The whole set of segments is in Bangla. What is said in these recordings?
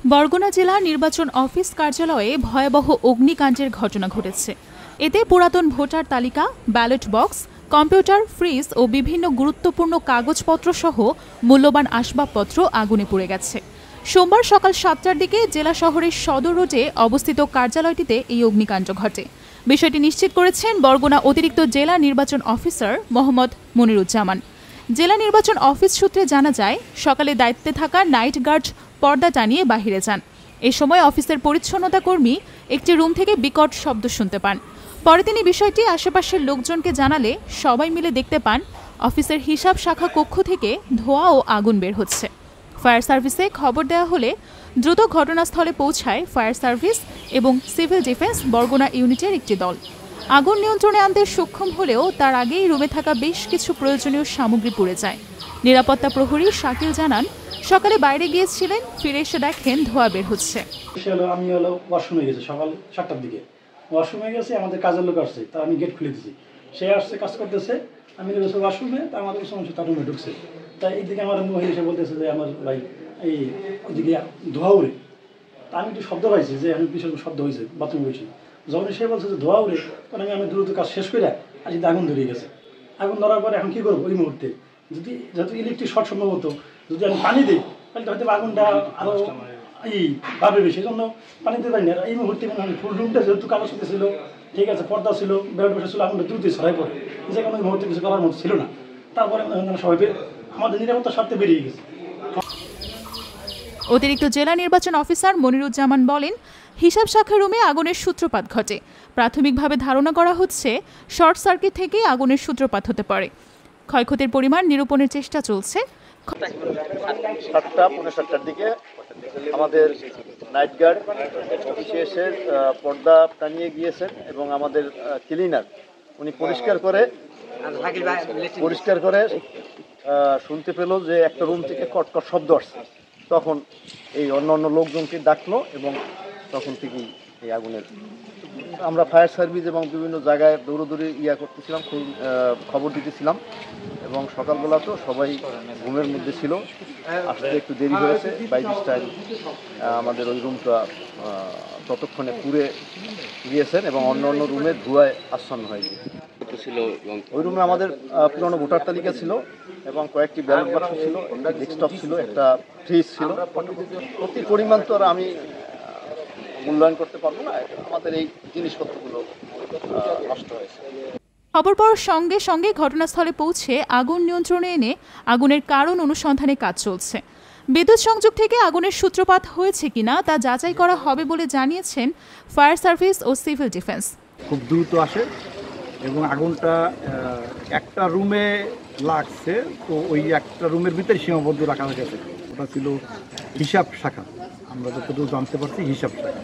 বরগুনা জেলা নির্বাচন অফিস কার্যালয়ে ভয়াবহ অগ্নিকাণ্ডের ঘটনা ঘটেছে। এতে পুরাতন ভোটার তালিকা, ব্যালট বক্স, কম্পিউটার, ফ্রিজ ও বিভিন্ন গুরুত্বপূর্ণ কাগজপত্র সহ মূল্যবান আসবাবপত্র আগুনে পুড়ে গেছে। সোমবার সকাল 7টার দিকে জেলা শহরের সদর রোডে অবস্থিত কার্যালয়টিতে এই অগ্নিকাণ্ড ঘটে। বিষয়টি নিশ্চিত করেছেন বরগুনা অতিরিক্ত জেলা নির্বাচন অফিসার মোহাম্মদ মনিরুজ্জামান। জেলা নির্বাচন অফিস সূত্রে জানা যায়, সকালে দায়িত্বে থাকা নাইট গার্ড পর্দা টানিয়ে বাহিরে যান। এ সময় অফিসের পরিচ্ছন্নতা কর্মী একটি রুম থেকে বিকট শব্দ শুনতে পান। পরে তিনি বিষয়টি আশেপাশের লোকজনকে জানালে সবাই মিলে দেখতে পান অফিসের হিসাব শাখা কক্ষ থেকে ধোঁয়া ও আগুন বের হচ্ছে। ফায়ার সার্ভিসে খবর দেওয়া হলে দ্রুত ঘটনাস্থলে পৌঁছায় ফায়ার সার্ভিস এবং সিভিল ডিফেন্স বরগুনা ইউনিটের একটি দল। আগুন নিয়ন্ত্রণে আনতে সক্ষম হলেও তার আগেই রুমে থাকা বেশ কিছু প্রয়োজনীয় সামগ্রী পুড়ে যায়। নিরাপত্তা প্রহরী শাকিল জানান, সকালে বাইরে গিয়েছিলেন, ফিরে এসে দেখেন ধোঁয়া বের হচ্ছে। আমি ওয়াশরুমে গেছি সকাল 7টার দিকে। ওয়াশরুমে গেছি, আমাদের কাজের লোক আসছে, তা আমি গেট খুলে দিয়েছি। সে আসছে, কাজ করতেছে, আমি গেছি ওয়াশরুমে, তা আমাদের সমস্যা তার রুমে ঢুকছে। তাই এইদিকে আমার মহিলা এসে বলতেছে যে আমার ভাই এই ওইদিকে ধোঁয়া উড়ে। তা আমি একটু শব্দ পাইছি যে আমি ভীষণ শব্দ হয়েছে, বাথরুমে গেছি। যখন সে বলছে যে ধোঁয়া উড়ে, তখন আমি দ্রুত কাজ শেষ করে আজ আগুন ধরিয়ে গেছে। আগুন ধরার পরে এখন কী করবো ওই মুহূর্তে, যদি যেহেতু ইলেকট্রিক শর্ট সম্ভবত, যদি আমি পানি দিই তাহলে হয়তো আগুনটা আরও ভাবে বেশি, এই জন্য পানি দিতে পারি না। এই মুহূর্তে ফুল রুমটা যেহেতু কালো সাথে ছিল, ঠিক আছে, পর্দা ছিল, বেড বসে ছিল, আগুনটা দ্রুত ছড়াই পড়ে, যে কোনো মুহূর্তে কিছু করার মতো ছিল না। তারপরে সবাই আমাদের নিরাপত্তার স্বার্থে বেরিয়ে গেছে। অতিরিক্ত জেলা নির্বাচন অফিসার মনিরুজ্জামান বলেন, হিসাব শাখা রুমে আগুনের সূত্রপাত ঘটে। প্রাথমিকভাবে ধারণা করা হচ্ছে শর্ট সার্কিট থেকেই আগুনের সূত্রপাত হতে পারে। ক্ষয়ক্ষতির পরিমাণ নিরূপণের চেষ্টা চলছে। 7টার দিকে আমাদের নাইট গার্ড অফিসে এসে পর্দা টানিয়ে গিয়েছেন এবং আমাদের ক্লিনার উনি পরিষ্কার করে শুনতে পেল যে একটা রুম থেকে কটকট শব্দ আসছে। তখন এই অন্য লোকজনকে ডাকলো এবং তখন থেকেই এই আগুনের আমরা ফায়ার সার্ভিস এবং বিভিন্ন জায়গায় দৌড়দৌড়ি করতেছিলাম, খবর দিতেছিলাম এবং সকালবেলা তো সবাই ঘুমের মধ্যে ছিল, আসতে একটু দেরি হয়েছে। বাই দিস টাইম আমাদের ওই রুমটা ততক্ষণে পুড়ে গিয়েছেন এবং অন্য রুমে ধোঁয়ায় আচ্ছন্ন হয়ে গিয়েছে। ওই রুমে আমাদের পুরনো ভোটার তালিকা ছিল এবং কয়েকটি ব্যালট বাক্স ছিল, একটা ডেস্কটপ ছিল, একটা ফ্রিজ ছিল। প্রতি পরিমাণ তো আর আমি মূল্যায়ন করতে পারবো না, আমাদের এই জিনিসপত্রগুলো নষ্ট হয়েছে। খবর পাওয়ার সঙ্গে সঙ্গে ঘটনাস্থলে পৌঁছে আগুন নিয়ন্ত্রণে এনে আগুনের কারণ অনুসন্ধানে কাজ চলছে। বিদ্যুৎ সংযোগ থেকে আগুনের সূত্রপাত হয়েছে কিনা তা যাচাই করা হবে বলে জানিয়েছেন ফায়ার সার্ভিস ও সিভিল ডিফেন্স। খুব দ্রুত আসে এবং আগুনটা একটা রুমে লাগছে, তো ওই একটা রুমের ভিতরে সীমাবদ্ধ রাখা হয়েছে। ওটা ছিল হিসাব শাখা, আমরা যতটুকু জানতে পারছি হিসাব শাখা।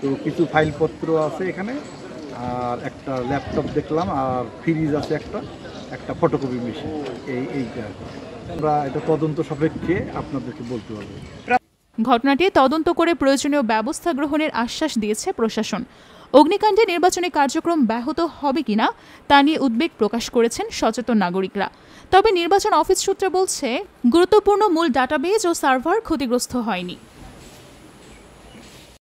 তো কিছু ফাইলপত্র আছে এখানে, আর একটা ল্যাপটপ দেখলাম, আর ফ্রিজ আছে একটা ফটোকপি মেশিন। এইটা আমরা এটা তদন্ত সাপেক্ষে আপনাদেরকে বলতে পারবো। ঘটনাটি তদন্ত করে প্রয়োজনীয় ব্যবস্থা গ্রহণের আশ্বাস দিয়েছে প্রশাসন। অগ্নিকাণ্ডে নির্বাচনী কার্যক্রম ব্যাহত হবে কিনা তা নিয়ে উদ্বেগ প্রকাশ করেছেন সচেতন নাগরিকরা। তবে নির্বাচন অফিস সূত্রে বলছে, গুরুত্বপূর্ণ মূল ডাটাবেজ ও সার্ভার ক্ষতিগ্রস্ত হয়নি।